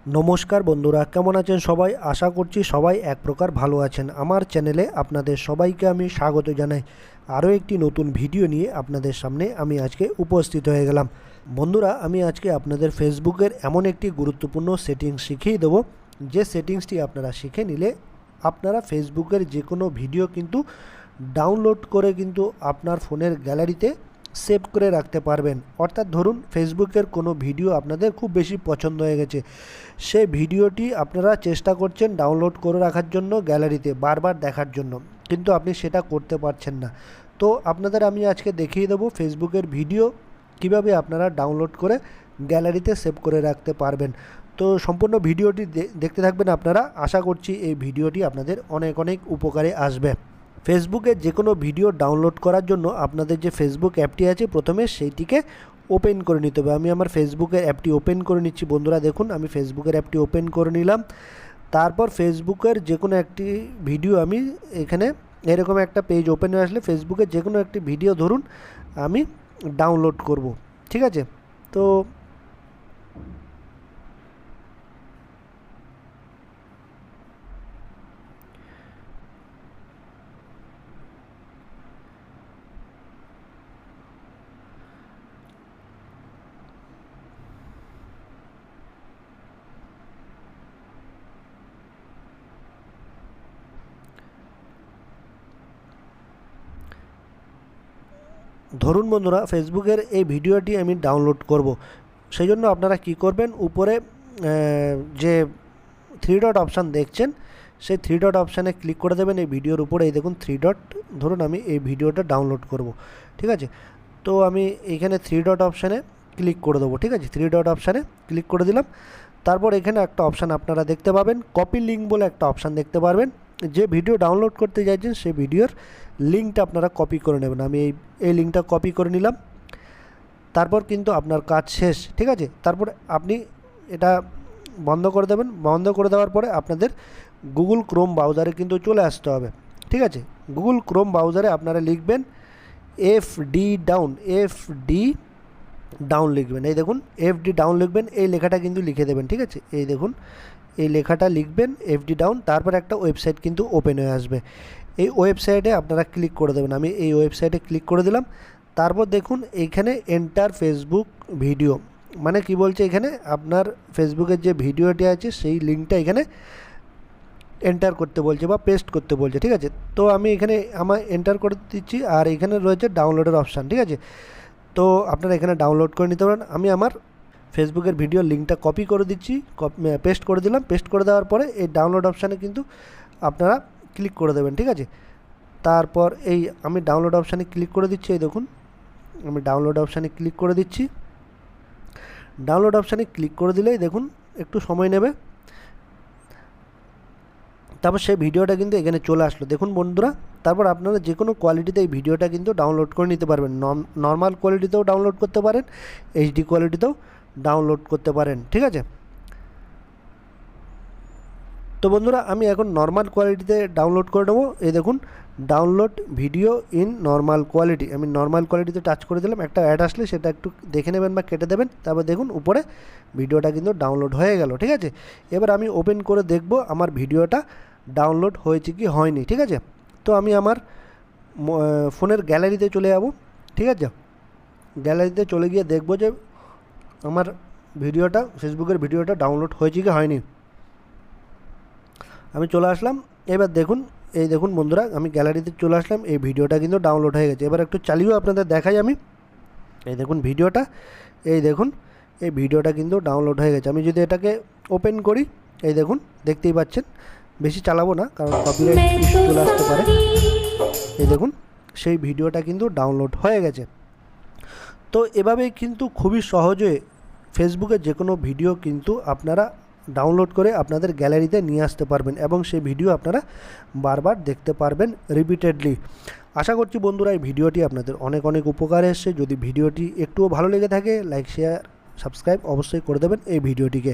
নমস্কার বন্ধুরা, কেমন আছেন সবাই? আশা করছি সবাই এক প্রকার ভালো আছেন। আমার চ্যানেলে আপনাদের সবাইকে আমি স্বাগত জানাই। আরও একটি নতুন ভিডিও নিয়ে আপনাদের সামনে আমি আজকে উপস্থিত হয়ে গেলাম। বন্ধুরা, আমি আজকে আপনাদের ফেসবুকের এমন একটি গুরুত্বপূর্ণ সেটিংস শিখিয়ে দেবো, যে সেটিংসটি আপনারা শিখে নিলে আপনারা ফেসবুকের যে কোনো ভিডিও কিন্তু ডাউনলোড করে কিন্তু আপনার ফোনের গ্যালারিতে সেভ করে রাখতে পারবেন। অর্থাৎ ধরুন ফেসবুকের কোনো ভিডিও আপনাদের খুব বেশি পছন্দ হয়ে গেছে, সেই ভিডিওটি আপনারা চেষ্টা করছেন ডাউনলোড করে রাখার জন্য গ্যালারিতে বারবার দেখার জন্য, কিন্তু আপনি সেটা করতে পারছেন না। তো আপনাদের আমি আজকে দেখিয়ে দেবো ফেসবুকের ভিডিও কিভাবে আপনারা ডাউনলোড করে গ্যালারিতে সেভ করে রাখতে পারবেন। তো সম্পূর্ণ ভিডিওটি দেখতে থাকবেন আপনারা। আশা করছি এই ভিডিওটি আপনাদের অনেক অনেক উপকারে আসবে। ফেসবুকে যে কোনো ভিডিও ডাউনলোড করার জন্য আপনাদের যে ফেসবুক অ্যাপটি আছে, প্রথমে সেইটিকে ওপেন করে নিতে হবে। আমি আমার ফেসবুকের অ্যাপটি ওপেন করে নিচ্ছি বন্ধুরা। দেখুন, আমি ফেসবুকের অ্যাপটি ওপেন করে নিলাম। তারপর ফেসবুকের যে কোনো একটি ভিডিও আমি এখানে এরকম একটা পেজ ওপেন হয়ে আসলে ফেসবুকের যে কোনো একটি ভিডিও ধরুন আমি ডাউনলোড করব, ঠিক আছে? তো ধরুন বন্ধুরা, ফেসবুকের এই ভিডিওটি আমি ডাউনলোড করব, সেই জন্য আপনারা কি করবেন, উপরে যে থ্রি ডট অপশান দেখছেন, সেই থ্রি ডট অপশানে ক্লিক করে দেবেন এই ভিডিওর উপরে। এই দেখুন থ্রি ডট, ধরুন আমি এই ভিডিওটা ডাউনলোড করব, ঠিক আছে? তো আমি এইখানে থ্রি ডট অপশানে ক্লিক করে দেবো, ঠিক আছে? থ্রি ডট অপশানে ক্লিক করে দিলাম। তারপর এখানে একটা অপশান আপনারা দেখতে পাবেন, কপি লিঙ্ক বলে একটা অপশান দেখতে পারবেন। যে ভিডিও ডাউনলোড করতে চাইছেন সেই ভিডিওর লিঙ্কটা আপনারা কপি করে নেবেন। আমি এই লিঙ্কটা কপি করে নিলাম। তারপর কিন্তু আপনার কাজ শেষ, ঠিক আছে? তারপর আপনি এটা বন্ধ করে দেবেন। বন্ধ করে দেওয়ার পরে আপনাদের গুগল ক্রোম ব্রাউজারে কিন্তু চলে আসতে হবে, ঠিক আছে? গুগল ক্রোম ব্রাউজারে আপনারা লিখবেন এফডি ডাউন লিখবেন। এই দেখুন এফডি ডাউন লিখবেন, এই লেখাটা কিন্তু লিখে দেবেন, ঠিক আছে? এই দেখুন এই লেখাটা লিখবেন এফডি ডাউন। তারপর একটা ওয়েবসাইট কিন্তু ওপেন হয়ে আসবে। এই ওয়েবসাইটে আপনারা ক্লিক করে দেবেন। আমি এই ওয়েবসাইটে ক্লিক করে দিলাম। তারপর দেখুন এইখানে এন্টার ফেসবুক ভিডিও, মানে কি বলছে, এখানে আপনার ফেসবুকের যে ভিডিওটি আছে সেই লিঙ্কটা এখানে এন্টার করতে বলছে বা পেস্ট করতে বলছে, ঠিক আছে? তো আমি এখানে আমার এন্টার করে দিচ্ছি, আর এখানে রয়েছে ডাউনলোডের অপশান, ঠিক আছে? তো আপনারা এখানে ডাউনলোড করে নিতে পারেন। আমি আমার ফেসবুকের ভিডিওর লিঙ্কটা কপি করে দিচ্ছি, পেস্ট করে দিলাম। পেস্ট করে দেওয়ার পরে এই ডাউনলোড অপশানে কিন্তু আপনারা ক্লিক করে দেবেন, ঠিক আছে? তারপর এই আমি ডাউনলোড অপশানে ক্লিক করে দিচ্ছি। এই দেখুন আমি ডাউনলোড অপশানে ক্লিক করে দিচ্ছি। ডাউনলোড অপশানে ক্লিক করে দিলেই দেখুন একটু সময় নেবে। তারপর সেই ভিডিওটা কিন্তু এখানে চলে আসলো, দেখুন বন্ধুরা। তারপর আপনারা যে কোনো কোয়ালিটিতে এই ভিডিওটা কিন্তু ডাউনলোড করে নিতে পারবেন। নর্মাল কোয়ালিটিতেও ডাউনলোড করতে পারেন, এইচডি কোয়ালিটিতেও ডাউনলোড করতে পারেন, ঠিক আছে? তো বন্ধুরা, আমি এখন নর্মাল কোয়ালিটিতে ডাউনলোড করে নেবো। এই দেখুন download video in normal quality, আমি নর্মাল কোয়ালিটিতে টাচ করে দিলাম। একটা অ্যাড আসলে সেটা একটু দেখে নেবেন বা কেটে দেবেন। তারপর দেখুন উপরে ভিডিওটা কিন্তু ডাউনলোড হয়ে গেল, ঠিক আছে? এবার আমি ওপেন করে দেখব আমার ভিডিওটা ডাউনলোড হয়েছে কি হয়নি, ঠিক আছে? তো আমি আমার ফোনের গ্যালারিতে চলে যাব, ঠিক আছে? গ্যালারিতে চলে গিয়ে দেখব যে আমার ভিডিওটা, ফেসবুকের ভিডিওটা ডাউনলোড হয়েছে কি হয়নি। আমি চলে আসলাম। এবার দেখুন, এই দেখুন বন্ধুরা, আমি গ্যালারিতে চলে আসলাম। এই ভিডিওটা কিন্তু ডাউনলোড হয়ে গেছে। এবার একটু চালিয়েও আপনাদের দেখাই আমি। এই দেখুন ভিডিওটা, এই দেখুন এই ভিডিওটা কিন্তু ডাউনলোড হয়ে গেছে। আমি যদি এটাকে ওপেন করি, এই দেখুন দেখতেই পাচ্ছেন। বেশি চালাবো না, কারণ কপিরাইট ইস্যু চলে আসতে পারে। এই দেখুন সেই ভিডিওটা কিন্তু ডাউনলোড হয়ে গেছে। তো এভাবেই কিন্তু খুবই সহজে ফেসবুকে যে কোনো ভিডিও কিন্তু আপনারা ডাউনলোড করে আপনাদের গ্যালারিতে নিয়ে আসতে পারবেন, এবং সেই ভিডিও আপনারা বারবার দেখতে পারবেন রিপিটেডলি। আশা করছি বন্ধুরা এই ভিডিওটি আপনাদের অনেক অনেক উপকারে এসেছে। যদি ভিডিওটি একটুও ভালো লেগে থাকে, লাইক, শেয়ার, সাবস্ক্রাইব অবশ্যই করে দেবেন এই ভিডিওটিকে।